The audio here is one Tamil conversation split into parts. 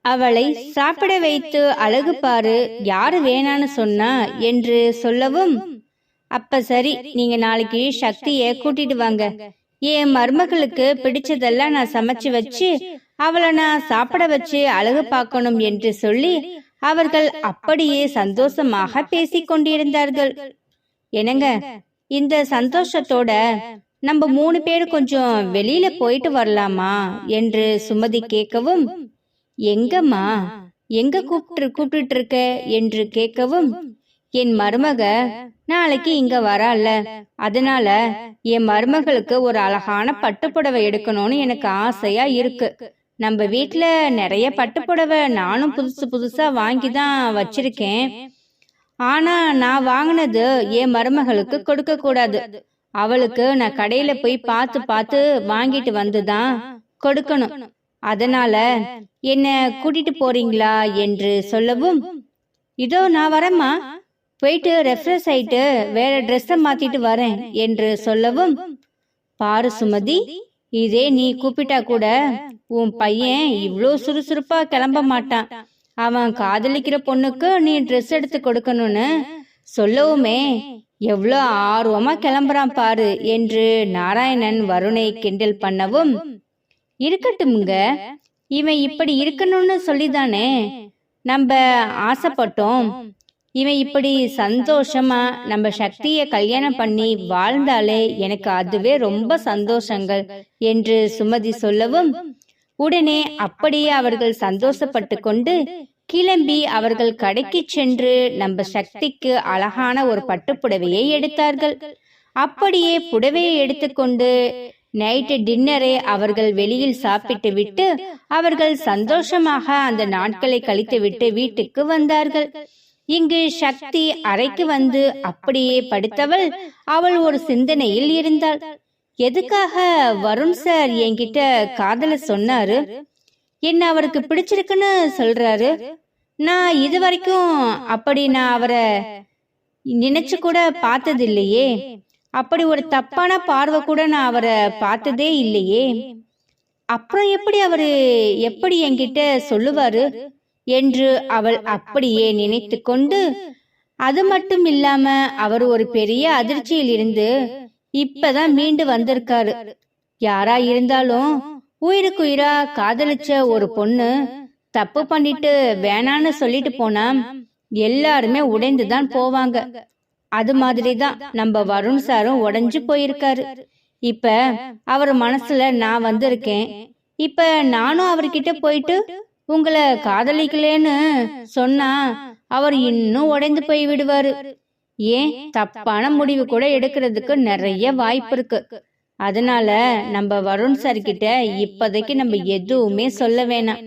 அவளை சாப்பிட வைத்து அழகு பாரு, யாரு வேணான்னு சொன்னா என்று சொல்லவும், அப்ப சரி, நீங்க நாளைக்கு சக்திய கூட்டிட்டு வாங்க. என் மருமகளுக்கு பிடிச்சதெல்லாம் நான் சமைச்சு வச்சு அவளை நான் சாப்பிட வச்சு அழகு பார்க்கணும் என்று சொல்லி அவர்கள் அப்படியே சந்தோஷமாக பேசிக் கொண்டிருந்தார்கள். என்னங்க, இந்த சந்தோஷத்தோட நம்ம 3 பேரும் கொஞ்சம் வெளியில போயிட்டு வரலாமா என்று சுமதி கேட்கவும், எங்கம்மா, எங்க கூப்பிட்டு இருக்க என்று கேட்கவும், என் மருமக நாளைக்கு இங்க வரால, அதனால என் மருமகளுக்கு ஒரு அழகான பட்டுப்புடவை எடுக்கணும்னு எனக்கு ஆசையா இருக்கு. நம்ம வீட்டுல நிறைய பட்டுப்புடவை நானும் புதுசு புதுசா வாங்கிதான் வச்சிருக்கேன். ஆனா நான் வாங்கினது என் மருமகளுக்கு கொடுக்க கூடாது. அவளுக்கு நான் கடையில போய் பார்த்து பார்த்து வாங்கிட்டு வந்துதான் கொடுக்கணும். அதனால என்ன கூட்டிட்டு போறீங்களா என்று சொல்லவும், இதோ நான் வரேம்மா, போயிட்டு ரெஃப்ரெஷ் ஆயிட்டு வேற ட்ரெஸ்ஸ மாத்திட்டு வரேன் என்று சொல்லவும், பாரு சுமதி, இதே நீ கூப்பிட்டா கூட உன் பையன் இவ்வளோ சுறுசுறுப்பா கிளம்ப மாட்டான். அவன் காதலிக்கிற பொண்ணுக்கு நீ ட்ரெஸ் எடுத்து கொடுக்கணும்னு சொல்லவுமே எவ்வளோ ஆர்வமா கிளம்புறான் பாரு என்று நாராயணன் வருணை கிண்டல் பண்ணவும், இருக்கட்டும்ங்க, இவன் இப்படி இருக்கணும்னு சொல்லிதானே நம்ம ஆசைப்பட்டோம். இவன் இப்படி சந்தோஷமா நம்ம சக்திய கல்யாணம் பண்ணி வாழ்ந்தாலே எனக்கு அதுவே ரொம்ப சந்தோஷங்கள் என்று சுமதி சொல்லவும், உடனே அப்படியே அவர்கள் சந்தோஷப்பட்டு கொண்டு கிளம்பி அவர்கள் கடைக்கு சென்று நம்ம சக்திக்கு அழகான ஒரு பட்டுப்புடவையை எடுத்தார்கள். அப்படியே புடவையை எடுத்துக்கொண்டு நைட்டு டின்னரை அவர்கள் வெளியில் சாப்பிட்டு விட்டு அவர்கள் சந்தோஷமாக அந்த நாட்களை கழித்து விட்டு வீட்டுக்கு வந்தார்கள். இங்கு சக்தி அறைக்கு வந்து அப்படியே படுத்தவள் அவள் ஒரு சிந்தனையில் இருந்தாள். எதுக்காக வருண் சார் என்கிட்ட காதல சொன்னாரு? என்ன அவருக்கு பிடிச்சிருக்குன்னு சொல்றாரு. நான் இதுவரைக்கும் அப்படி நான் அவரை நினைச்சு கூட பார்த்தது இல்லையே. அப்படி ஒரு தப்பான பார்வை கூட நான் அவரை பார்த்ததே இல்லையே. அப்புறம் எப்படி என்கிட்ட சொல்லுவாரு என்று அவள் அப்படியே நினைத்து கொண்டு, அது மட்டும் இல்லாம அவர் ஒரு பெரிய அதிர்ச்சியில் இருந்து இப்பதான் மீண்டு வந்திருக்காரு. யாரா இருந்தாலும் உயிருக்குயிரா காதலிச்ச ஒரு பொண்ணு தப்பு பண்ணிட்டு வேணான்னு சொல்லிட்டு போனா எல்லாருமே உடைந்துதான் போவாங்க. அது மாதிரிதான் நம்ம வருண் சாரும் உடைஞ்சு போயிருக்காரு. இப்ப அவர் மனசுல நான் வந்திருக்கேன். இப்ப நானும் அவர்கிட்ட போயிட்டு உங்களை காதலிக்கலேன்னு சொன்னா அவர் இன்னும் உடைந்து போய் விடுவாரு. ஏன் தப்பான முடிவு கூட எடுக்கிறதுக்கு நிறைய வாய்ப்பு இருக்கு. அதனால நம்ம வருண் சார் கிட்ட இப்போதைக்கு நம்ம எதுவுமே சொல்ல வேணாம்.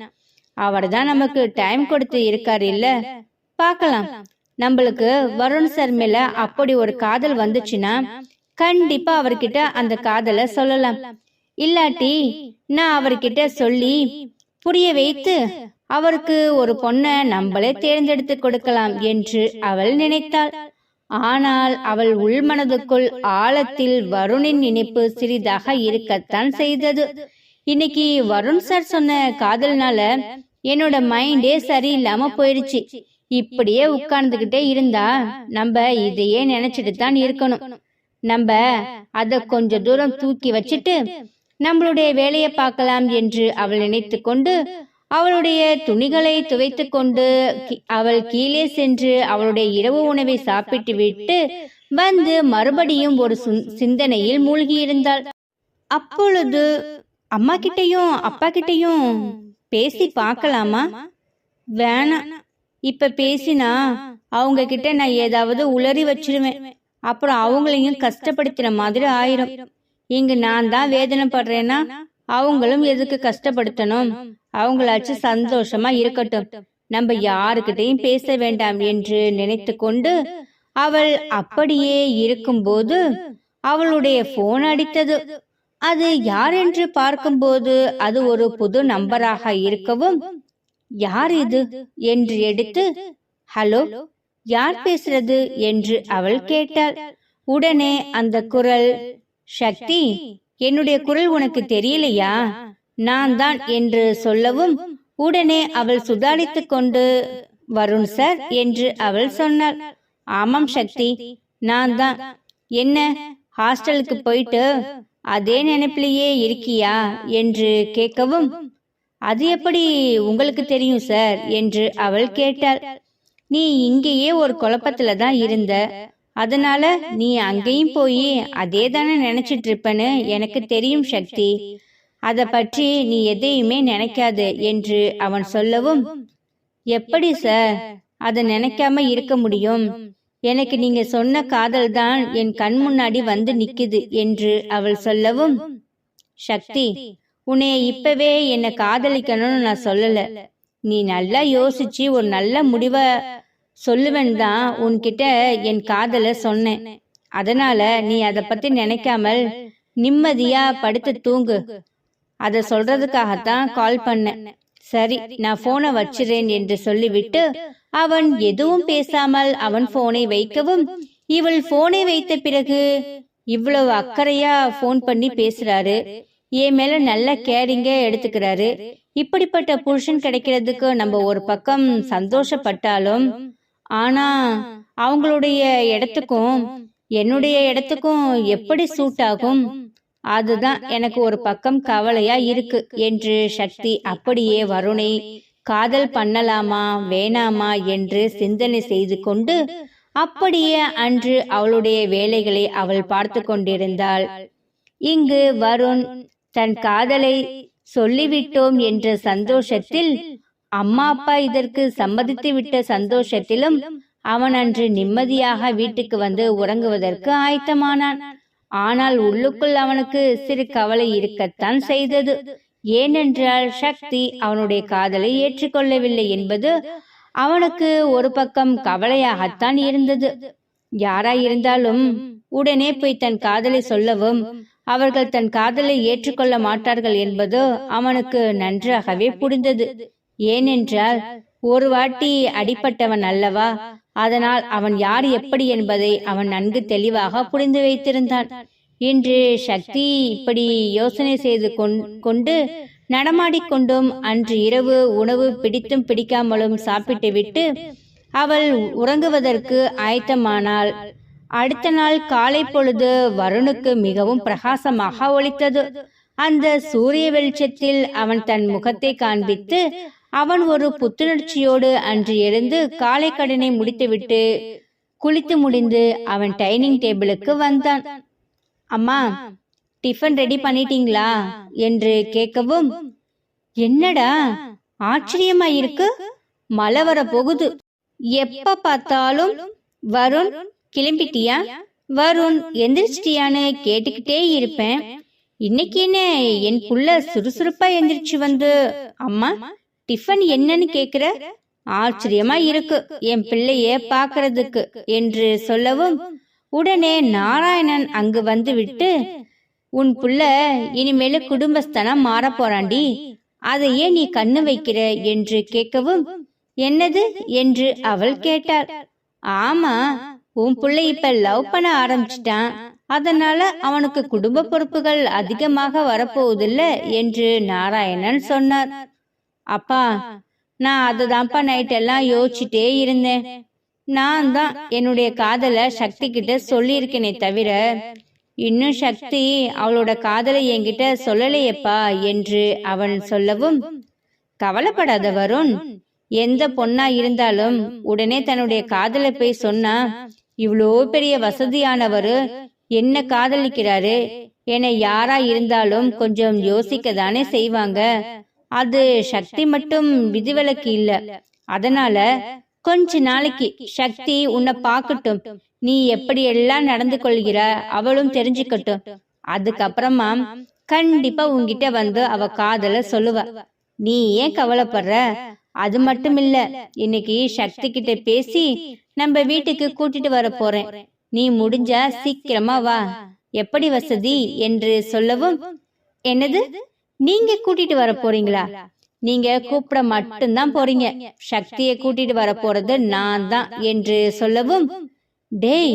அவர் தான் நமக்கு டைம் கொடுத்து இருக்காரு இல்ல, பார்க்கலாம். நம்மளுக்கு வருண் சார் மேல அப்படி ஒரு காதல் வந்துச்சுன்னா கண்டிப்பா அவர்கிட்ட அந்த காதலை சொல்லலாம். இல்லாட்டி நான் அவர்கிட்ட சொல்லி புரிய வைத்து அவருக்கு ஒரு பொண்ணை நம்மளே தேர்ந்தெடுத்து கொடுக்கலாம் என்று அவள் நினைத்தாள். ஆனால் அவள் உள்மனதுக்குள் ஆழத்தில் வருணின் நினைப்பு சிறிதாக இருக்கத்தான் செய்தது. இன்னைக்கு வருண் சார் சொன்ன காதல்னால என்னோட மைண்டே சரியில்லாம போயிடுச்சு. இப்படியே உட்கார்ந்துகிட்டே இருந்தா நம்ம இதையே நினைச்சிட்டு தான் இருக்கணும். நம்ம அத கொஞ்ச தூரம் தூக்கி வச்சுட்டு நம்மளுடைய வேலையை பார்க்கலாம் என்று அவள் நினைத்து கொண்டு அவளுடைய துணிகளை துவைத்து கொண்டு அவள் கீழே சென்று அவளுடைய இரவு உணவை சாப்பிட்டு விட்டு வந்து மறுபடியும் ஒரு சிந்தனையில் மூழ்கியிருந்தாள். அப்பொழுது அம்மா கிட்டையும் அப்பா கிட்டையும் பேசி பார்க்கலாமா? வேணாம், இப்ப பேசினா அவங்க கிட்ட நான் ஏதாவது உளறி வச்சிருவேன். அப்புறம் அவங்களையும் கஷ்டப்படுத்துற மாதிரி ஆயிரும். இங்கு நான் தான் வேதனைப்படுறேன்னா அவங்களும் எதுக்கு கஷ்டப்படுத்தணும்? அவங்களாச்சும் சந்தோஷமா இருக்கட்டும், நம்ம யாருக்கிட்டையும் பேச வேண்டாம் என்று நினைத்து கொண்டு அவள் அப்படியே இருக்கும்போது அவளுடைய போன் அடித்தது. அது யார் என்று பார்க்கும்போது அது ஒரு புது நம்பராக இருக்கவும், யார் இது என்று எடுத்து, ஹலோ, யார் பேசுறது என்று அவள் கேட்டாள். உடனே அந்த குரல், சக்தி, என்னுடைய குரல் உனக்கு தெரியலையா? நான் தான் என்று சொல்லவும், உடனே அவள் சுதாரித்து கொண்டு, வருண் சார் என்று அவள் சொன்னாள். ஆமாம் சக்தி, நான் தான். என்ன, ஹாஸ்டலுக்கு போயிட்டு அதே நினைப்பிலேயே இருக்கியா என்று கேட்கவும், அது எப்படி உங்களுக்கு தெரியும் சார் என்று அவள் கேட்டாள். நீ இங்கேயே ஒரு குழப்பத்துல தான் இருந்த, அதனால நீ அங்கேயும் போய் அதே தானே நினைச்சிட்டு இருப்பன்னு எனக்கு தெரியும் சக்தி. அதை பற்றி நீ எதையுமே நினைக்காது என்று அவன் சொல்லவும், எப்படி சார் அதை நினைக்காம இருக்க முடியும்? எனக்கு நீங்க சொன்ன காதல் தான் என் கண் முன்னாடி வந்து நிக்குது என்று அவள் சொல்லவும், சக்தி, உன்னை இப்பவே என்னை காதலிக்கணும்னு நான் சொல்லல. நீ நல்லா யோசிச்சு ஒரு நல்ல முடிவை சொல்லுவேன் தான் உன்கிட்ட என் காதலை சொன்னேன். அதனால நீ அதை பத்தி நினைக்காமல் நிம்மதியா படுத்து தூங்கு. அதை சொல்றதுக்காகத்தான் கால் பண்ணேன். சரி, நான் போனை வச்சிரேன் என்று சொல்லிவிட்டு அவன் எதுவும் பேசாமல் அவன் போனை வைக்கவும், இவள் போனை வைத்த பிறகு இவ்வளவு அக்கறையா போன் பண்ணி பேசுறாரு, என் மேல நல்ல கேரிங்க எடுத்துக்கிறாரு. இப்படிப்பட்ட புருஷன் கிடைக்கிறதுக்கு நம்ம ஒரு பக்கம் சந்தோஷப்பட்டாலும், ஆனா அவங்களுடைய இடத்துக்கும் என்னுடைய இடத்துக்கும் எப்படி சூட் ஆகும்? அதுதான் எனக்கு ஒரு பக்கம் கவலையா இருக்கு என்று சக்தி அப்படியே வருணை காதல் பண்ணலாமா வேணாமா என்று சிந்தனை செய்து கொண்டு அப்படியே அன்று அவளுடைய வேலைகளை அவள் பார்த்து கொண்டிருந்தாள். இங்கு வருண் தன் காதலை சொல்லிவிட்டோம் என்ற சந்தோஷத்தில், அம்மா அப்பா இதற்கு சம்மதித்து விட்ட சந்தோஷத்திலும் அவன் அன்று நிம்மதியாக வீட்டுக்கு வந்து உறங்குவதற்கு ஆயத்தமானான். ஆனால் உள்ளுக்குள் அவனுக்கு சிறு கவலை இருக்கத்தான் செய்தது. ஏனென்றால் சக்தி அவனுடைய காதலை ஏற்றுக்கொள்ளவில்லை என்பது அவனுக்கு ஒரு பக்கம் கவலையாகத்தான் இருந்தது. யாராயிருந்தாலும் உடனே போய் தன் காதலை சொல்லவும் அவர்கள் தன் காதலை ஏற்றுக்கொள்ள மாட்டார்கள் என்பது அவனுக்கு நன்றாகவே புரிந்தது. ஏனென்றால் ஒரு வாட்டி அடிப்பட்டவன் அல்லவா, அதனால் அவன் யார் எப்படி என்பதை அவன் நன்கு தெளிவாக புரிந்து வைத்திருந்தான். இன்று சக்தி இப்படி யோசனை செய்து கொண்டு நடமாடிக்கொண்டும் அன்று இரவு உணவு பிடித்தும் பிடிக்காமலும் சாப்பிட்டு விட்டு அவள் உறங்குவதற்கு ஆயத்தமானாள். அடுத்த நாள் காலை பொழுது வருணுக்கு மிகவும் பிரகாசமாக ஒளித்தது. அந்த சூரிய வெளிச்சத்தில் அவன் தன் முகத்தை காண்பித்து அவன் ஒரு புத்துணர்ச்சியோடு அன்று எழுந்து காலை கடனை முடித்துவிட்டு குளித்து முடிந்து அவன் டைனிங் டேபிளுக்கு வந்தான். அம்மா, டிஃபன் ரெடி பண்ணிட்டீங்களா என்று கேட்கவும், என்னடா ஆச்சரியமா இருக்கு, மழை வர போகுது, எப்ப பார்த்தாலும் வருண் கிளம்பிட்டியா, வருண் எந்திரிச்சிட்டியான்னு கேட்டுக்கிட்டே இருப்பேன். இன்னைக்கு என்ன என் புள்ள சுறுசுறுப்பா எந்திரிச்சு வந்து அம்மா டிஃபன் என்னன்னு கேக்குற, ஆச்சரியமா இருக்கு என் பிள்ளைய பாக்குறதுக்கு என்று சொல்லவும், உடனே நாராயணன் அங்கு வந்து விட்டு, உன் புள்ள இனிமேல குடும்பஸ்தனா மாற போறாண்டி, அதையே நீ கண்ணு வைக்கிற என்று கேட்கவும், என்னது என்று அவள் கேட்டாள். ஆமா, உன் புள்ள இப்ப லவ் பண்ண ஆரம்பிச்சிட்டான், அதனால அவனுக்கு குடும்ப பொறுப்புகள் அதிகமாக வரப்போவதில்ல என்று நாராயணன் சொன்னார். அப்பா, நான் அதுதான்ப்பா நைட்டெல்லாம் யோசிச்சுட்டே இருந்தேன். நான் தான் என்னுடைய காதலை சக்தி கிட்ட சொல்லியிருக்கேனே தவிர இன்னும் சக்தி அவளோட காதலை என்கிட்ட சொல்லலையப்பா என்று அவன் சொல்லவும், கவலைப்படாத வருண், எந்த பொண்ணா இருந்தாலும் உடனே தன்னுடைய காதலை போய் சொன்னா, இவ்வளோ பெரிய வசதியானவரு என்ன காதலிக்கிறாரு, என யாரா இருந்தாலும் கொஞ்சம் யோசிக்க தானே செய்வாங்க. அது சக்தி மட்டும் விதிவிலக்கு இல்ல. அதனால கொஞ்ச நாளைக்கு சக்தி உன்னை பார்க்கட்டும், நீ எப்படி எல்லாம் நடந்து கொள்கிற அவளும் தெரிஞ்சுக்கட்டும். அதுக்கப்புறமா கண்டிப்பா உன்கிட்ட வந்து அவ காதல சொல்லுவ. நீ ஏன் கவலைப்படுற? அது மட்டும் இல்ல, இன்னைக்கு சக்தி கிட்ட பேசி நம்ம வீட்டுக்கு கூட்டிட்டு வர போறேன். நீ முடிஞ்சா சீக்கிரமா வா. எப்படி வசதி என்று சொல்லவும், என்னது, நீங்க கூட்டிட்டு வர போறீங்களா? நீங்க கூப்பிட மட்டும்தான் போறீங்க, சக்தியை கூட்டிட்டு வர போறது நான் தான் என்று சொல்லவும், டேய்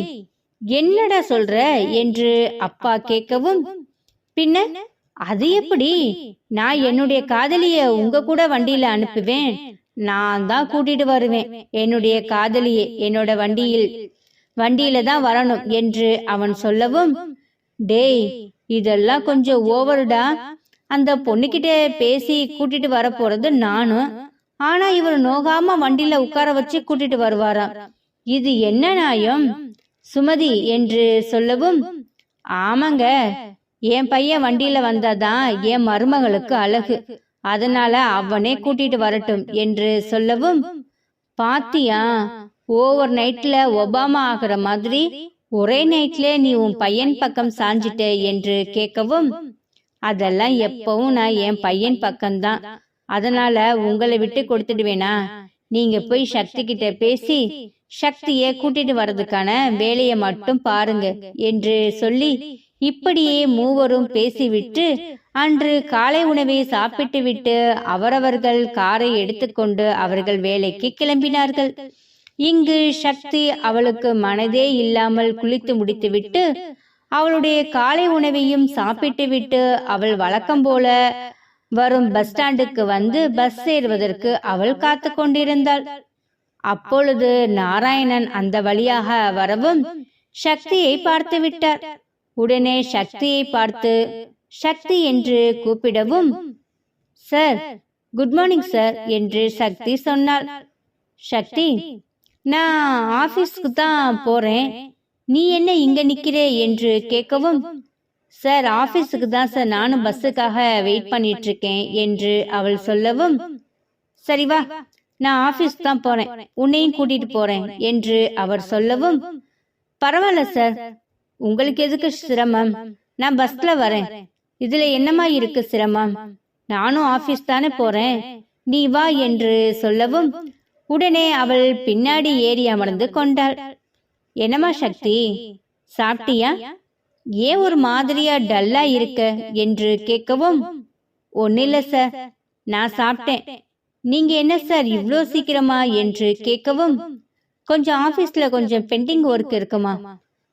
என்னடா சொல்ற என்று அப்பா கேட்கவும், பின்ன அது எப்படி? நான் என்னுடைய காதலிய உங்க கூட வண்டியில அனுப்புவேன். நான் தான் கூட்டிட்டு வருவேன். என்னுடைய காதலியை என்னோட வண்டியில தான் வரணும் என்று அவன் சொல்லவும், டேய், இதெல்லாம் கொஞ்சம் ஓவருடா. அந்த பொண்ணுகிட்ட பேசி கூட்டிட்டு வர போறது நானும். ஆனா இவர் நோகாம வண்டியில உட்கார வச்சு கூட்டிட்டு வருவாராம். இது என்ன நியாயம்? சுமதி என்று சொல்லவும், ஆமாங்க, என் பையன் வண்டியில வந்தாதான் என் மருமகளுக்கு அழகு. அதனால அவனே கூட்டிட்டு வரட்டும் என்று சொல்லவும், பாத்தியா, ஓவர் நைட்ல ஒபாமா ஆகிற மாதிரி ஒரே நைட்ல நீ உன் பையன் பக்கம் சாஞ்சிட்ட என்று கேட்கவும், அதெல்லாம் எப்பவும் நான் என் பையன் பக்கம்தான். அதனால உங்களை விட்டு கொடுத்துடுவேனா? நீங்க போய் சக்தி கிட்ட பேசி சக்திய கூட்டிட்டு வர்றதுக்கான வேலையை மட்டும் பாருங்க என்று சொல்லி, இப்படியே மூவரும் பேசிவிட்டு அன்று காலை உணவை சாப்பிட்டு விட்டு அவரவர்கள் காரை எடுத்துக்கொண்டு அவர்கள் வேலைக்கு கிளம்பினார்கள். இங்கு சக்தி அவளுக்கு மனதே இல்லாமல் குளித்து முடித்துவிட்டு அவளுடைய காலை உணவையும் சாப்பிட்டு விட்டு அவள் வழக்கம் போல வரும் பஸ் ஸ்டாண்டுக்கு வந்து பஸ் ஏறுவதற்கு அவள் காத்து கொண்டிருந்தாள். அப்பொழுது நாராயணன் அந்த வழியாக வரவும் சக்தியை பார்த்து விட்டார். உடனே சக்தியை பார்த்து சக்தி என்று கூப்பிடவும், சார், குட் மார்னிங் சார் என்று சக்தி சொன்னாள். சக்தி, நான் ஆபீஸ்க்கு தான் போறேன், நீ என்ன இங்க நிக்கிறே என்று கேட்கவும், சார், ஆபீஸுக்கு தான் சார், நானும் பஸ்ஸுக்காக வெயிட் பண்ணிட்டு இருக்கேன் என்று அவள் சொல்லவும், சரி வா, நான் ஆபீஸ் தான் போறேன், உன்னையும் கூட்டிட்டு போறேன் என்று அவர் சொல்லவும், பரவாயில்ல சார், உங்களுக்கு எதுக்கு சிரமம், நான் பஸ்ல வரேன், இதுல என்னமா இருக்கு சிரமம், நானும் ஆபீஸ் தானே போறேன், நீ வா என்று சொல்லவும் உடனே அவள் பின்னாடி ஏறி அமர்ந்து கொண்டாள். என்னமா சக்தி, சாப்பிட்டியா? ஏன் ஒரு மாதிரியா டல்லா இருக்க என்று கேட்கவும், ஒன்னில்ல சார், நான் சாப்பிட்டேன், நீங்க என்ன சார் இவ்ளோ சீக்கிரமா என்று கேட்கவும், கொஞ்சம் ஆபீஸ்ல கொஞ்சம் பெண்டிங் ஒர்க் இருக்குமா,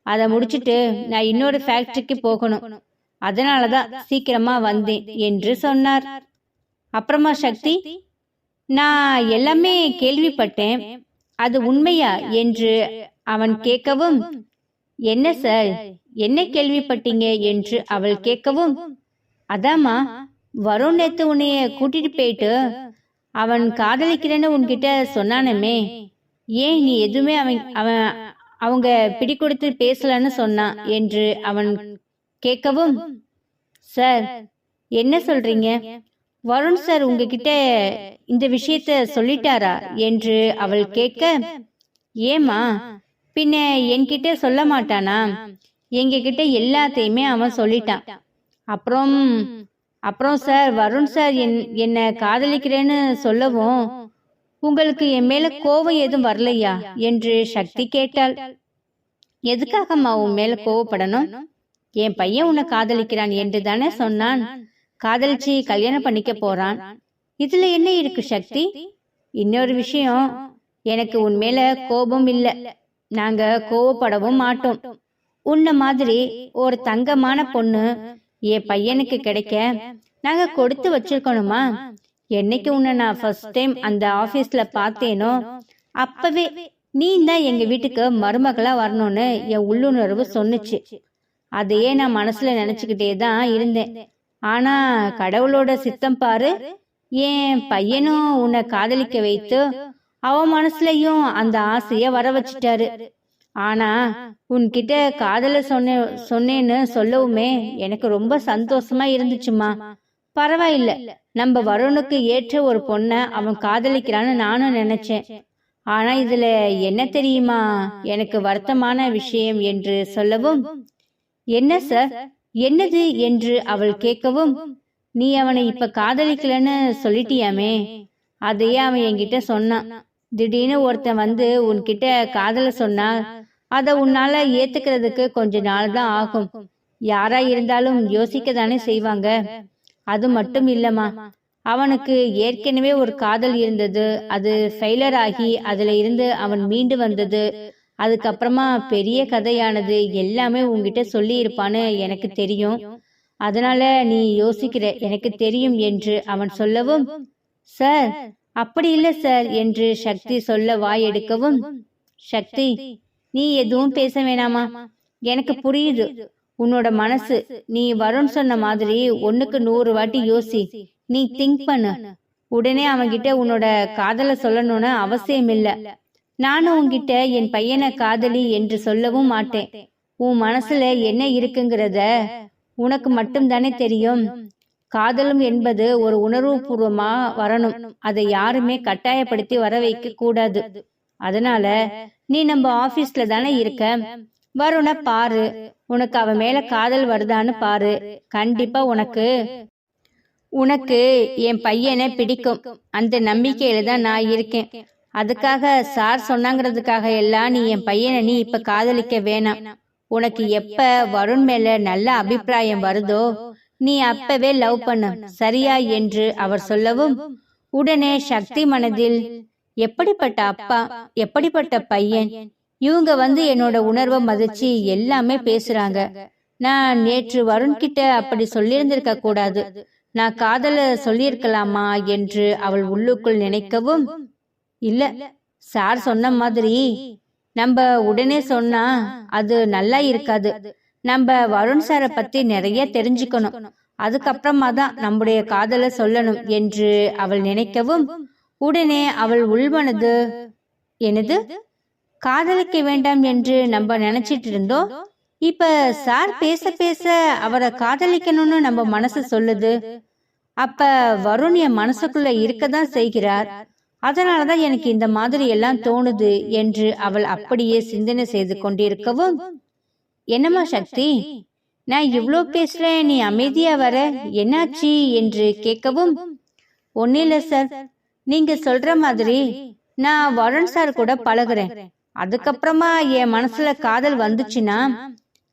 அதை முடிச்சிட்டு நான் இன்னொரு ஃபேக்டரிக்கு போகணும், அதனாலதான் சீக்கிரமா வந்தேன் என்று சொன்னார். அப்புறமா சக்தி, நான் எல்லாமே கேள்விப்பட்டேன், அது உண்மையா என்று அவன் கேட்கவும், என்ன சார், என்ன கேள்விப்பட்டீங்க என்று அவள் கேட்கவும், அதாமா, வருண் நேத்து உன்னைய கூட்டிட்டு போயிட்டு அவன் காதலிக்கிறேன்னு உன்கிட்ட சொன்னானமே, ஏன் நீ எதுவுமே அவங்க பிடி கொடுத்து பேசலன்னு சொன்னான் என்று அவன் கேட்கவும், சார், என்ன சொல்றீங்க, வருண் சார் உங்ககிட்ட இந்த விஷயத்த சொல்லிட்டாரா என்று அவள் கேட்க, ஏமா, பின்ன என்கிட்ட சொல்ல மாட்டானா, எங்க கிட்ட எல்லாத்தையுமே அவன் சொல்லிட்டான். அப்புறம் சார், வருண் சார் என்ன காதலிக்கிறேன்னு சொல்லவும் உங்களுக்கு என் மேல கோபம் எதுவும் வரலையா என்று சக்தி கேட்டாள். எதுக்காகம்மா உன் மேல கோவப்படணும், என் பையன் உன்னை காதலிக்கிறான் என்று தானே சொன்னான், காதலிச்சு கல்யாணம் பண்ணிக்க போறான், இதுல என்ன இருக்கு சக்தி? இன்னொரு விஷயம், எனக்கு உன் மேல கோபம் இல்ல, நாங்க கோவப்படவும் மாட்டோம், உன்ன மாதிரி ஒரு தங்கமான பொண்ணு என் பையனுக்கு கிடைக்க நாங்க கொடுத்து வச்சிருக்கணுமா? என்னைக்கு உன்னை நான் ஃபர்ஸ்ட் டைம் அந்த ஆபீஸ்ல பார்த்தேனோ அப்பவே நீ தான் எங்க வீட்டுக்கு மருமகளா வரணும்னு என் உள்ளுணர்வு சொன்னுச்சு. அதையே நான் மனசுல நினைச்சுக்கிட்டே தான் இருந்தேன். ஆனா கடவுளோட சித்தம் பாரு, என் பையனும் உன்னை காதலிக்க வைத்து அவன் மனசுலயும் அந்த ஆசைய வர வச்சுட்டாரு. ஆனா உன்கிட்ட காதல சொன்னேன்னு சொல்லவுமே எனக்கு ரொம்ப சந்தோஷமா இருந்துச்சுமா. பரவாயில்ல, நம்ம வருணுக்கு ஏற்ற ஒரு பொண்ண அவன் காதலிக்கிறான்னு நானும் நினைச்சேன். ஆனா இதுல என்ன தெரியுமா எனக்கு வருத்தமான விஷயம் என்று சொல்லவும், என்ன சார், என்னது என்று அவள் கேட்கவும், நீ அவனை இப்ப காதலிக்கலன்னு சொல்லிட்டியாமே, அதையே அவன் என்கிட்ட சொன்னான். திடீர்னு ஒருத்தன் வந்து உன்கிட்ட காதல சொன்னா அத உன்னால ஏத்துக்கிறதுக்கு கொஞ்ச நாள் தான் ஆகும். யாரா இருந்தாலும் யோசிக்க தானே செய்வாங்க. அது மட்டும் இல்லம்மா, அவனுக்கு ஏற்கனவே ஒரு காதல் இருந்தது, அது ஃபெயிலர் ஆகி அதுல இருந்து அவன் மீண்டு வந்தது, அதுக்கப்புறமா பெரிய கதையானது, எல்லாமே உங்ககிட்ட சொல்லி இருப்பான்னு எனக்கு தெரியும். அதனால நீ யோசிக்கிற எனக்கு தெரியும் என்று அவன் சொல்லவும், சார் அப்படி இல்லை சார் என்று சக்தி சொல்ல வாய் எடுக்கவும், சக்தி நீ எதுவும் பேச வேணாமா, எனக்கு புரியுது உன்னோட மனசு. நீ வருண் சொன்ன மாதிரி 1க்கு 100 வாட்டி யோசி, நீ திங்க் பண்ணு. உடனே அவன்கிட்ட உன்னோட காதலை சொல்லணும்னு அவசியம் இல்லை. நானும் உன்கிட்ட என் பையனை காதலி என்று சொல்லவும் மாட்டேன். உன் மனசுல என்ன இருக்குங்கிறத உனக்கு மட்டும்தானே தெரியும். காதலும் என்பது ஒரு உணர்வு பூர்வமா வரணும். அதை யாருமே கட்டாயப்படுத்தி வர வைக்க கூடாது. அதனால நீ நம்ம ஆபீஸ்ல தானே இருக்க, வருண பாரு, உனக்கு அவன் மேல காதல் வருதான்னு பாரு. கண்டிப்பா உனக்கு என் பையனை பிடிக்கும். அந்த நம்பிக்கையில தான் நான் இருக்கேன். அதுக்காக சார் சொன்னாங்கிறதுக்காக எல்லாம் நீ என் பையனை நீ இப்ப காதலிக்க வேணாம். உனக்கு எப்ப வருண் மேல நல்ல அபிப்பிராயம் வருதோ நீ அப்பவே லவ் பண்ணு, சரியா என்று அவர் சொல்லவும், உடனே சக்தி மனதில் எப்படிப்பட்ட அப்பா, எப்படிப்பட்ட பையன், இவங்க என்னோட உணர்வை மதிச்சு எல்லாமே பேசுறாங்க. நான் நேற்று வருண் கிட்ட அப்படி சொல்லியிருந்திருக்க கூடாது, நான் காதல சொல்லியிருக்கலாமா என்று அவள் உள்ளுக்குள் நினைக்கவும், இல்ல சார் சொன்ன மாதிரி நம்ம உடனே சொன்னா அது நல்லா இருக்காது. நம்ம வருண் சாரை பத்தி நிறைய தெரிஞ்சுக்கணும், அதுக்கப்புறமா தான் நம்முடைய காதலை சொல்லணும் என்று அவள் நினைக்கவும், உடனே அவள் உள்மனது, என்னது காதலிக்க வேண்டாம் என்று நம்ம நினைச்சிட்டு இருந்தோம், இப்ப சார் பேச பேச அவரை காதலிக்கணும்னு நம்ம மனசு சொல்லுது. அப்ப வருண் என் மனசுக்குள்ள இருக்கதான் செய்கிறார். அதனாலதான் எனக்கு இந்த மாதிரி எல்லாம் தோணுது என்று அவள் அப்படியே சிந்தனை செய்து கொண்டிருக்கவும், என்னம்மா சக்தி, நான் இவ்ளோ பேசுறேன், நீ அமைதியா வர, என்னாச்சு என்று கேட்கவும், ஒன்னும் இல்ல சார், நீங்க சொல்ற மாதிரி நான் வருண் சார் கூட பழகுறேன். அதுக்கப்புறமா என் மனசுல காதல் வந்துச்சுன்னா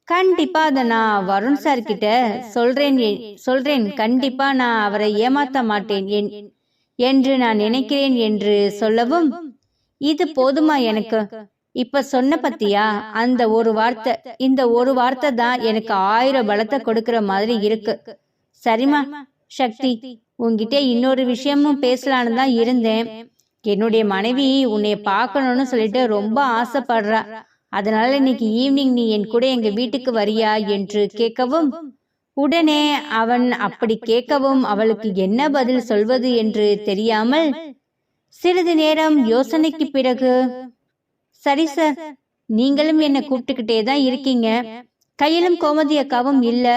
கண்டிப்பா அத நான் வருண் சார் கிட்ட சொல்றேன். கண்டிப்பா நான் அவரை ஏமாத்த மாட்டேன் என்று நான் நினைக்கிறேன் என்று சொல்லவும், இது போதுமா எனக்கு, இப்ப சொன்ன பத்தியா அந்த ஒரு வார்த்தை, இந்த ஒரு வார்த்தை தான் எனக்கு 1000 பலத்தை கொடுக்கிற மாதிரி இருக்கு. சரிமா சக்தி, உன்கிட்ட இன்னொரு விஷயமும் பேசலான்னு தான் இருந்தேன். என்னுடைய மனைவி உன்னை பார்க்கணும்னு சொல்லிட்டு ரொம்ப ஆசைப்படுறா. அதனால இன்னைக்கு ஈவினிங் நீ என் கூட எங்க வீட்டுக்கு வரியா என்று கேட்கவும், உடனே அவன் அப்படி கேட்கவும் அவளுக்கு என்ன பதில் சொல்வது என்று தெரியாமல் சிறிது நேரம் யோசனைக்கு பிறகு, சரி சார், நீங்களும் என்ன கூப்பிட்டுக்கிட்டே தான் இருக்கீங்க, கையிலும் கோமதி அக்காவும் இல்ல,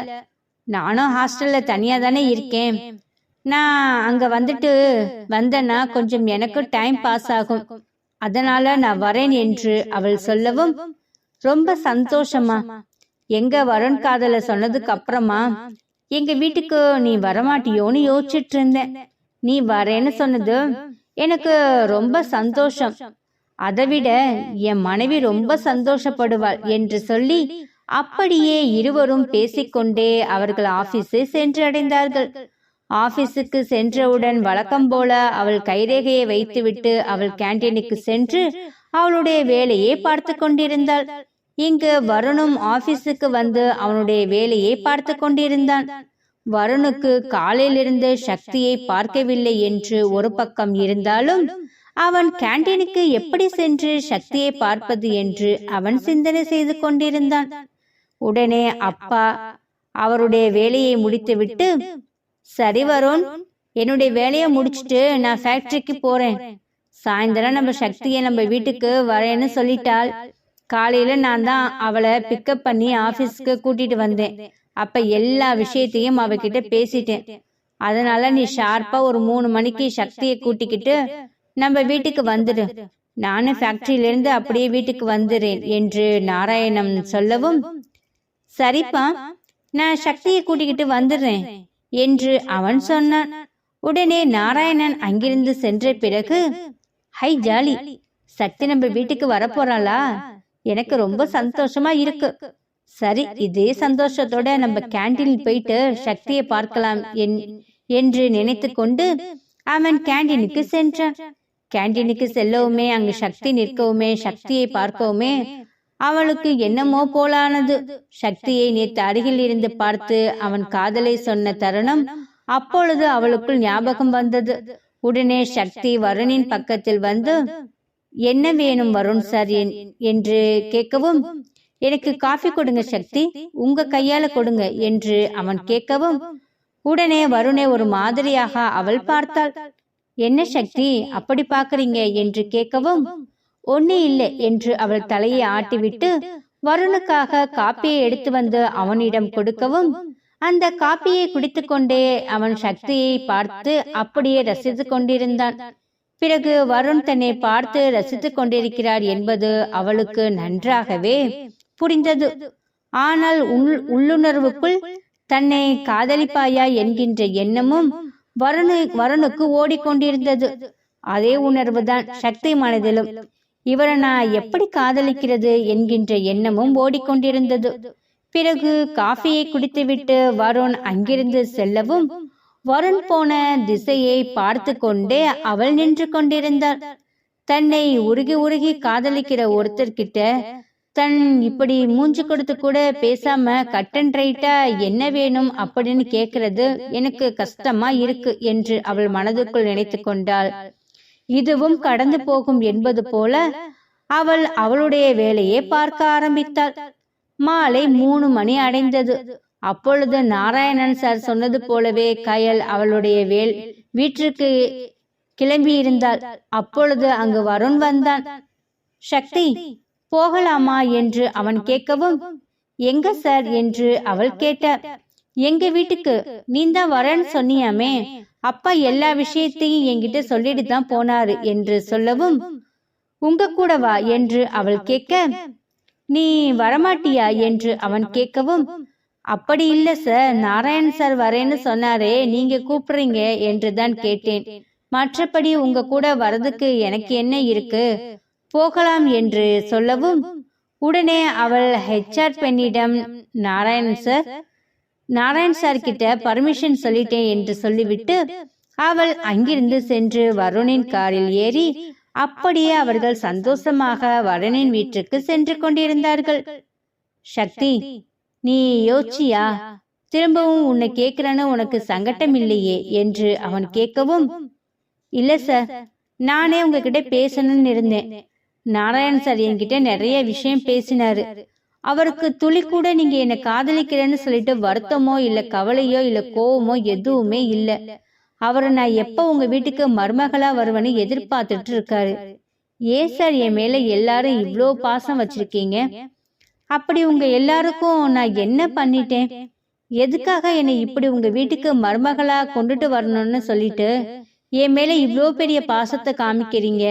நானும் ஹாஸ்டல்ல தனியா தானே இருக்கேன், நான் அங்க வந்தேன்னா கொஞ்சம் எனக்கு டைம் பாஸ் ஆகும், அதனால நான் வரேன் என்று அவள் சொல்லவும், ரொம்ப சந்தோஷமா, எங்க வருண் காதல சொன்னதுக்கு அப்புறமா எங்க வீட்டுக்கு நீ வரமாட்டியோன்னு யோசிச்சுட்டு இருந்தேன். நீ வரேன்னு சொன்னது எனக்கு ரொம்ப சந்தோஷம். அதை விட என் மனைவி ரொம்ப சந்தோஷப்படுவாள் என்று சொல்லி அப்படியே இருவரும் பேசிக்கொண்டே அவர்கள் ஆபீஸை சென்று அடைந்தார்கள். ஆபீஸுக்கு சென்றவுடன் வழக்கம் போல அவள் கைரேகையை வைத்துவிட்டு அவள் கேன்டீனுக்கு சென்று அவளுடைய வேலையை பார்த்து கொண்டிருந்தாள். இங்கு வருணும் ஆபீஸுக்கு வந்து அவனுடைய வேலையை பார்த்து கொண்டிருந்தான். வருணுக்கு காலையிலிருந்து சக்தியை பார்க்கவில்லை என்று ஒரு பக்கம் இருந்தாலும் அவன் கேன்டீனுக்கு எப்படி சென்று சக்தியை பார்ப்பது என்று அவன் சிந்தனை செய்து கொண்டிருந்தான். உடனே அப்பா அவருடைய வேலையை முடித்துவிட்டு, சரி வருண், என்னுடைய வேலையை முடிச்சுட்டு நான் ஃபேக்டரிக்கு போறேன், சாயந்தரம் நம்ம சக்தியை நம்ம வீட்டுக்கு வரேன்னு சொல்லிட்டாள். காலையில நான் தான் அவளை பிக்கப் பண்ணி ஆபீஸ்க்கு கூட்டிட்டு வந்தேன். அப்ப எல்லா விஷயத்தையும் அவகிட்ட பேசிட்டேன். அதனால நீ ஷார்ப்பா ஒரு 3 மணிக்கு சக்தியை கூட்டிக்கிட்டு நம்ம வீட்டுக்கு வந்துடு, நானும் ஃபேக்டரியில இருந்து அப்படியே வீட்டுக்கு வந்துடுறேன் என்று நாராயணன் சொல்லவும், சரிப்பா, நான் சக்தியை கூட்டிக்கிட்டு வந்துடுறேன் என்று அவன் சொன்னான். உடனே நாராயணன் அங்கிருந்து சென்ற பிறகு, ஹை ஜாலி, சக்தி நம்ம வீட்டுக்கு வரப்போறாளா, எனக்கு ரொம்ப சந்தோஷமா இருக்கு. சரி, இதே சந்தோஷத்தோட நம்ம கேன்டீனில் போயிட்டு சக்தியை பார்க்கலாம் என்று நினைத்து கொண்டு அவன் கேன்டீனுக்கு சென்றான். கேன்டீனுக்கு செல்லவுமே அங்கு சக்தி நிற்கவுமே சக்தியை பார்க்கவுமே அவளுக்கு என்னமோ போலானது. சக்தியை நேற்று அருகில் இருந்து பார்த்து அவன் காதலை சொன்ன தருணம் அப்பொழுது அவளுக்குள் ஞாபகம் வந்தது. உடனே சக்தி வருணின் பக்கத்தில் வந்து, என்ன வேணும் வருண் சார் என்று கேட்கவும், எனக்கு காஃபி கொடுங்க சக்தி, உங்க கையால கொடுங்க என்று அவன் கேட்கவும், உடனே வருணை ஒரு மாதிரியாக அவள் பார்த்தாள். என்ன சக்தி அப்படி பாக்குறீங்க என்று கேட்கவும், ஒன்னே இல்லை என்று அவள் தலையை ஆட்டிவிட்டு வருணுக்காக காப்பியை எடுத்து வந்து அவனிடம் கொடுக்கவும், அந்த காப்பியை குடித்து கொண்டே அவன் சக்தியை பார்த்து அப்படியே ரசித்து கொண்டிருந்தான். பிறகு வருண் தன்னை பார்த்து ரசித்து கொண்டிருக்கிறார் என்பது அவளுக்கு நன்றாகவே புரிந்தது. ஆனால் உள்ளுணர்வுக்குள் தன்னை காதலிப்பாயா என்கின்ற எண்ணமும் வருணுக்கு ஓடிக்கொண்டிருந்தது. அதே உணர்வுதான் சக்தி மனதிலும். இவரை நான் எப்படி காதலிக்கிறது என்கின்ற எண்ணமும் ஓடிக்கொண்டிருந்தது. பிறகு காஃபியை குடித்துவிட்டு வருண் அங்கிருந்து செல்லவும், வருண் போன திசையை பார்த்து கொண்டே அவள் நின்று கொண்டிருந்தாள். தன்னை உருகி உருகி காதலிக்கிற ஒருத்தர்கிட்ட தன் இப்படி மூஞ்சி கொடுத்து கூட பேசாம கட் அண்ட் ரைட்டா என்ன வேணும் அப்படின்னு கேக்குறது எனக்கு கஷ்டமா இருக்கு என்று அவள் மனதுக்குள் நினைத்து கொண்டாள். இதுவும் கடந்து போகும் என்பது போல அவள் அவளுடைய வேலையை பார்க்க ஆரம்பித்தாள். மாலை 3 மணி அடைந்தது. அப்பொழுது நாராயணன் சார் சொன்னது போலவே கயல் அவளுடைய வீட்டிற்கு கிளம்பி இருந்தாள். அப்பொழுது அங்கு வருண் வந்தான். சக்தி போகலாமா என்று அவன் கேட்கவும், எங்க சார் என்று அவள் கேட்டார். எங்க வீட்டுக்கு, நீந்தான் வரேன்னு சொன்னியாமே, அப்பா எல்லா விஷயத்தையும் என்கிட்ட சொல்லிட்டு தான் போனாரு என்று சொல்லவும், உங்க கூட வா என்று அவள் கேட்க, நீ வரமாட்டியா என்று அவன் கேட்கவும், அப்படி இல்ல சார், நாராயண் சார் வரேன்னு சொன்னாரே, நீங்க கூப்பிடுறீங்க என்று தான் கேட்டேன். மற்றபடி உங்க கூட வரதுக்கு எனக்கு என்ன இருக்கு, போகலாம் என்று சொல்லவும், உடனே அவள் HR பெண்ணிடம் நாராயண் சார் கிட்ட பர்மிஷன் சொல்லிட்டேன் என்று சொல்லிவிட்டு அவள் அங்கிருந்து சென்று வருணின் காரில் ஏறி அப்படியே அவர்கள் சந்தோஷமாக வருணின் வீட்டுக்கு சென்று கொண்டிருந்தார்கள். சக்தி, நீ யோசிச்சியா, திரும்பவும் உன்னை கேட்கிறன்னு உனக்கு சங்கடம் இல்லையே என்று அவன் கேட்கவும், இல்ல சார், நானே உங்ககிட்ட பேசணும்னு இருந்தேன். நாராயண் சார் என்கிட்ட நிறைய விஷயம் பேசினாரு. அவருக்கு துளி கூட நீங்க என்ன காதலிக்கிறேன்னு சொல்லிட்டு வருத்தமோ இல்ல கவலையோ இல்ல கோவமோ எதுவுமே இல்ல. அவரை நான் எப்ப உங்க வீட்டுக்கு மருமகளா வருவேன்னு எதிர்பார்த்துட்டு இருக்காரு. ஏன் சார் என் மேல எல்லாரும் இவ்வளோ பாசம் வச்சிருக்கீங்க? அப்படி உங்க எல்லாருக்கும் நான் என்ன பண்ணிட்டேன்? எதுக்காக என்னை இப்படி உங்க வீட்டுக்கு மருமகளா கொண்டுட்டு வரணும்னு சொல்லிட்டு என் மேல இவ்வளோ பெரிய பாசத்தை காமிக்கிறீங்க?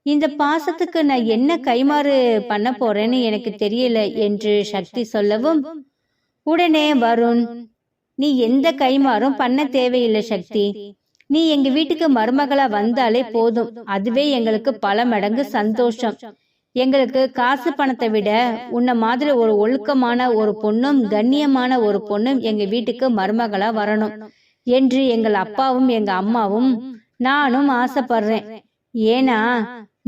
இந்த பாசத்துக்கு நான் என்ன கைமாறு பண்ண போறேன்னு எனக்கு தெரியல என்று சக்தி சொல்லவும், உடனே வருண், நீ எந்த கைமாறும் பண்ண தேவையில்லை சக்தி. நீ எங்க வீட்டுக்கு மருமகளா வந்தாலே போதும், அதுவே எங்களுக்கு பல மடங்கு சந்தோஷம். எங்களுக்கு காசு பணத்தை விட உன்ன மாதிரி ஒரு ஒழுக்கமான ஒரு பொண்ணும் கண்ணியமான ஒரு பொண்ணும் எங்க வீட்டுக்கு மருமகளா வரணும் என்று எங்கள் அப்பாவும் எங்க அம்மாவும் நானும் ஆசைப்படுறேன். ஏன்னா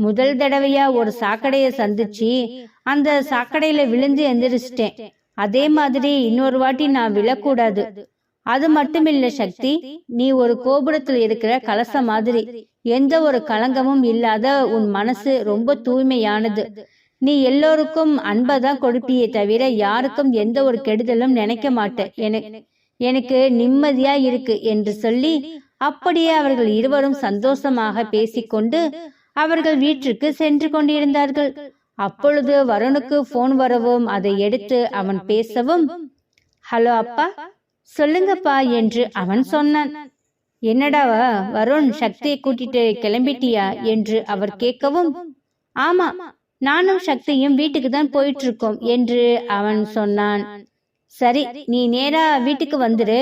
முதல் தடவையா ஒரு சாக்கடையை சந்திச்சு அந்த சாக்கடையில விழுந்து எந்திரிச்சிட்டேன். அதே மாதிரி இன்னொரு வாட்டி நான் விழக்கூடாது. அது மட்டுமில்ல சக்தி, நீ ஒரு கோபுரத்தில் இருக்கிற கலசம் மாதிரி. எந்த ஒரு களங்கமும் இல்லாத உன் மனசு ரொம்ப தூய்மையானது. நீ எல்லோருக்கும் அன்பதான் கொடுப்பியே தவிர யாருக்கும் எந்த ஒரு கெடுதலும் நினைக்க மாட்டேன். எனக்கு நிம்மதியா இருக்கு என்று சொல்லி அப்படியே அவர்கள் இருவரும் சந்தோஷமாக பேசிக்கொண்டு அவர்கள் வீட்டிற்கு சென்று கொண்டிருந்தார்கள். அப்பொழுது வருணுக்கு போன் வரவும் அதை எடுத்து அவன் பேசவும், ஹலோ அப்பா, சொல்லுங்கப்பா என்று அவன் சொன்னான். என்னடா வருண், சக்தியை கூட்டிட்டு கிளம்பிட்டியா என்று அவர் கேட்கவும், ஆமா, நானும் சக்தியும் வீட்டுக்கு தான் போயிட்டு இருக்கோம் என்று அவன் சொன்னான். சரி, நீ நேரா வீட்டுக்கு வந்துரு,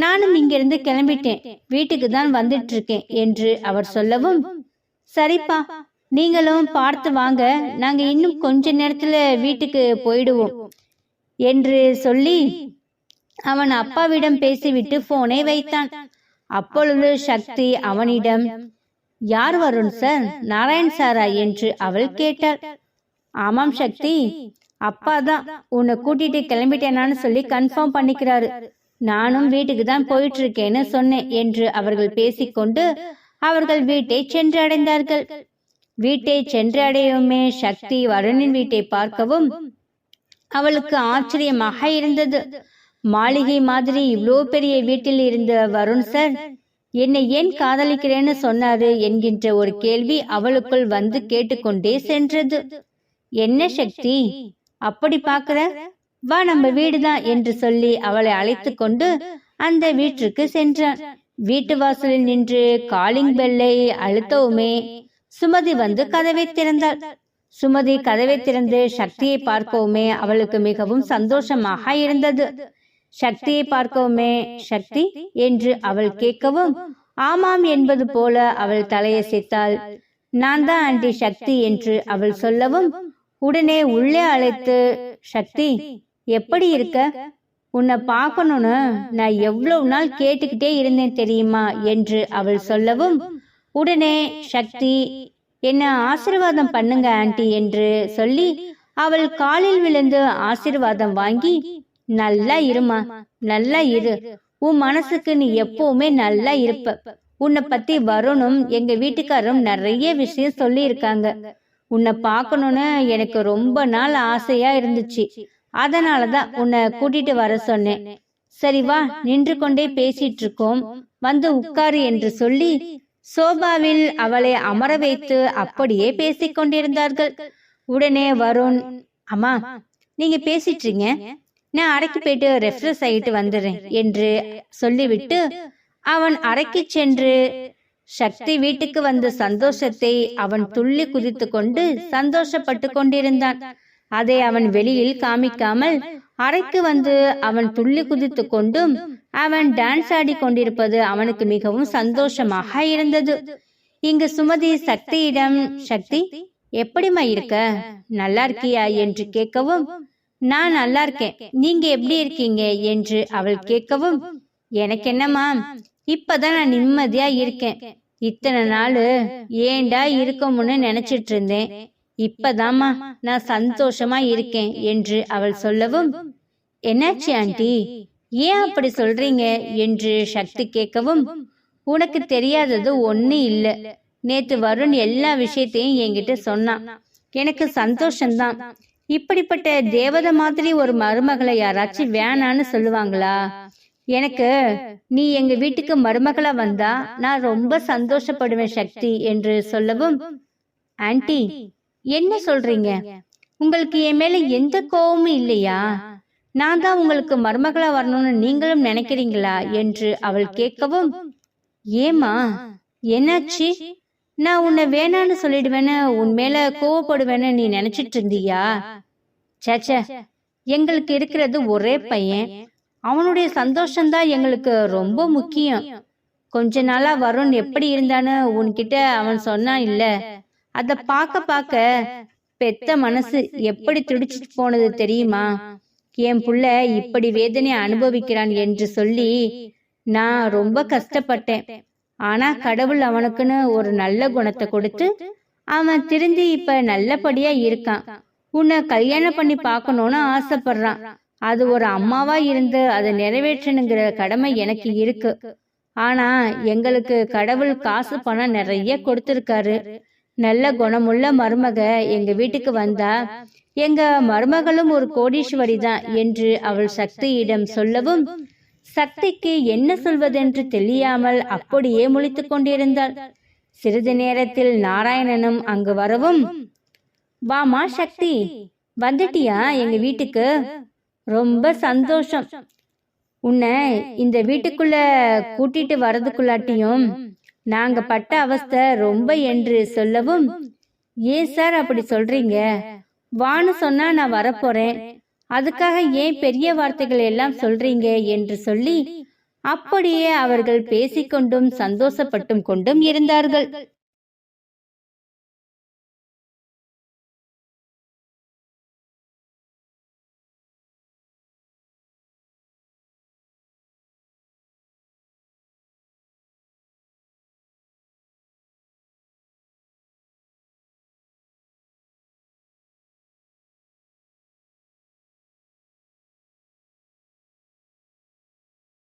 நானும் இங்கிருந்து கிளம்பிட்டேன், வீட்டுக்கு தான் வந்துட்டு இருக்கேன் என்று அவர் சொல்லவும், சரிப்பா, நீங்களும் பார்த்து வாங்க, நாங்க இன்னும் கொஞ்ச நேரத்துல வீட்டுக்கு போயிடுவோம் என்று சொல்லி அவன் அப்பாவிடம் பேசிவிட்டு போனை வைத்தான். அப்பொழுது சக்தி அவனிடம், யார் வருண் சார், நாராயண் சாரா என்று அவள் கேட்டாள். ஆமாம் சக்தி, அப்பா தான் உன்னை கூட்டிட்டு கிளம்பிட்டேனான்னு சொல்லி கன்ஃபார்ம் பண்ணிக்கிறாரு. நானும் வீட்டுக்கு தான் போயிட்டு இருக்கேன்னு சொன்னேன் என்று அவர்கள் பேசிக்கொண்டு அவர்கள் வீட்டை சென்று அடைந்தார்கள். வீட்டை சென்று அடையவுமே சக்தி வருணின் வீட்டை பார்க்கவும் அவளுக்கு ஆச்சரியமாக இருந்தது. மாளிகை மாதிரி இவ்வளோ பெரிய வீட்டில் இருந்த வருண் சார் என்னை ஏன் காதலிக்கிறேன்னு சொன்னாரு என்கின்ற ஒரு கேள்வி அவளுக்குள் வந்து கேட்டுக்கொண்டே சென்றது. என்ன சக்தி அப்படி பாக்குற, வா நம்ம வீடுதான் என்று சொல்லி அவளை அழைத்து கொண்டு அந்த வீட்டிற்கு சென்றான். வீட்டு வாசலில் நின்று காலிங் பெல்லை அழுத்தவுமே சுமதி வந்து கதவை திறந்தாள். சுமதி கதவை திறந்து சக்தியை பார்க்கவுமே அவளுக்கு மிகவும் சந்தோஷமாக இருந்தது. சக்தியை பார்க்கவுமே சக்தி என்று அவள் கேட்கவும் ஆமாம் என்பது போல அவள் தலையசைத்தாள். நான் தான் ஆண்டி சக்தி என்று அவள் சொல்லவும் உடனே உள்ளே அழைத்து, சக்தி எப்படி இருக்க, உன்னை பார்க்கணும்னு நான் எவ்வளவு நாள் கேட்டுக்கிட்டே இருந்தேன் தெரியுமா என்று அவள் சொல்லவும் உடனே சக்தி என்ன ஆசீர்வாதம் பண்ணுங்க ஆண்டி என்று சொல்லி அவள் காலில் விழுந்து ஆசீர்வாதம் வாங்கி, நல்லா இருமா, நல்லா இரு, உன் மனசுக்கு நீ எப்பவுமே நல்லா இருப்ப, உன்னை பத்தி வருணும் எங்க வீட்டுக்காரரும் நிறைய விஷயம் சொல்லி இருக்காங்க, உன்னை பார்க்கணும்னு எனக்கு ரொம்ப நாள் ஆசையா இருந்துச்சு, அதனாலதான் உன்னை கூட்டிட்டு வர சொன்னேன், சரி வா நின்று கொண்டே பேசிட்டு இருக்கோம், வந்து உட்காரு என்று சொல்லி சோபாவில் அவளை அமர வைத்து அப்படியே பேசிக் கொண்டிருந்தார்கள். உடனே வருண், அம்மா நீங்க பேசிட்டுறீங்க, நான் அறைக்கு போயிட்டு ரெஃப்ரெஷ் ஆகிட்டு வந்துடுறேன் என்று சொல்லிவிட்டு அவன் அறைக்கு சென்று சக்தி வீட்டுக்கு வந்த சந்தோஷத்தை அவன் துள்ளி குதித்து கொண்டு சந்தோஷப்பட்டு கொண்டிருந்தான். அதை அவன் வெளியில் காமிக்காமல் அறைக்கு வந்து அவன் துள்ளி குதித்து கொண்டும் அவன் டான்ஸ் ஆடி கொண்டிருப்பது அவனுக்கு மிகவும் சந்தோஷமாக இருந்தது. இங்கு சுமதி சக்தியிடம், சக்தி எப்படிமா இருக்க, நல்லா இருக்கியா என்று கேட்கவும், நான் நல்லா இருக்கேன், நீங்க எப்படி இருக்கீங்க என்று அவள் கேட்கவும், எனக்கு என்னம்மா இப்பதான் நான் நிம்மதியா இருக்கேன், இத்தனை நாள் ஏண்டா இருக்கமுன்னு நினைச்சிட்டு இருந்தேன், இப்பதாம்மா நான் சந்தோஷமா இருக்கேன் என்று அவள் சொல்லவும், என்னாச்சு ஆண்டி ஏன் அப்படி சொல்றீங்க என்று சக்தி கேட்கவும், உனக்கு தெரியாதது ஒண்ணு இல்ல, நேத்து வருண் எல்லா விஷயத்தையும் என்கிட்ட சொன்னான், எனக்கு சந்தோஷம்தான், இப்படிப்பட்ட தேவதை மாதிரி ஒரு மருமகளை யாராச்சும் வேணான்னு சொல்லுவாங்களா, எனக்கு நீ எங்க வீட்டுக்கு மருமகளா வந்தா நான் ரொம்ப சந்தோஷப்படுவேன் சக்தி என்று சொல்லவும், ஆண்டி என்ன சொல்றீங்க, உங்களுக்கு என் மேல எந்த கோபமும் இல்லையா, நான் தான் உங்களுக்கு மருமகளா வரணும்னு நீங்களும் நினைக்கிறீங்களா என்று அவள் கேட்கவும், ஏமா என்னாச்சு, நான் உன்னை வேணான்னு சொல்லிடுவேன்னு உன் மேல கோவப்படுவேன்னு நீ நினைச்சிட்டு இருந்தியா, சேச்ச எங்களுக்கு இருக்கிறது ஒரே பையன், அவனுடைய சந்தோஷம்தான் எங்களுக்கு ரொம்ப முக்கியம், கொஞ்ச நாளா வருண் எப்படி இருந்தான்னு உன்கிட்ட அவன் சொன்னான் இல்ல, அத பார்க்க பெத்த மனசு எப்படி துடிச்சிட்டு போனது தெரியுமா, என் புள்ள இப்படி வேதனை அனுபவிக்கிறான் என்று சொல்லி நான் ரொம்ப கஷ்டப்பட்டேன், ஆனா கடவுள் அவனுக்குன்னு ஒரு நல்ல குணத்தை கொடுத்து அவன் திருந்தி இப்ப நல்லபடியா இருக்கான், உன்னை கல்யாணம் பண்ணி பார்க்கணும்னு ஆசைப்படுறான், அது ஒரு அம்மாவா இருந்து அதை நிறைவேற்றணுங்கிற கடமை எனக்கு இருக்கு, ஆனா எங்களுக்கு கடவுள் காசு பணம் நிறைய கொடுத்திருக்காரு, நல்ல குணமுள்ள மருமக எங்க வீட்டுக்கு வந்தா எங்க மருமகளும் ஒரு கோடீஸ்வரி தான் என்று அவள் சக்தியிடம் சொல்லவும் சக்திக்கு என்ன சொல்வதென்று தெரியாமல் அப்படியே முழித்து கொண்டிருந்தாள். சிறிது நேரத்தில் நாராயணனும் அங்கு வரவும், வாமா சக்தி வந்துட்டியா எங்க வீட்டுக்கு, ரொம்ப சந்தோஷம், உன்னை இந்த வீட்டுக்குள்ள கூட்டிட்டு வரதுக்குள்ளாட்டியும் நாங்க பட்ட அவஸ்தை ரொம்ப என்று சொல்லவும், ஏன் சார் அப்படி சொல்றீங்க, வான்னு சொன்னா நான் வரப்போறேன், அதுக்காக ஏன் பெரிய வார்த்தைகள் எல்லாம் சொல்றீங்க என்று சொல்லி அப்படியே அவர்கள் பேசிக்கொண்டும் சந்தோஷப்பட்டும் கொண்டும் இருந்தார்கள்.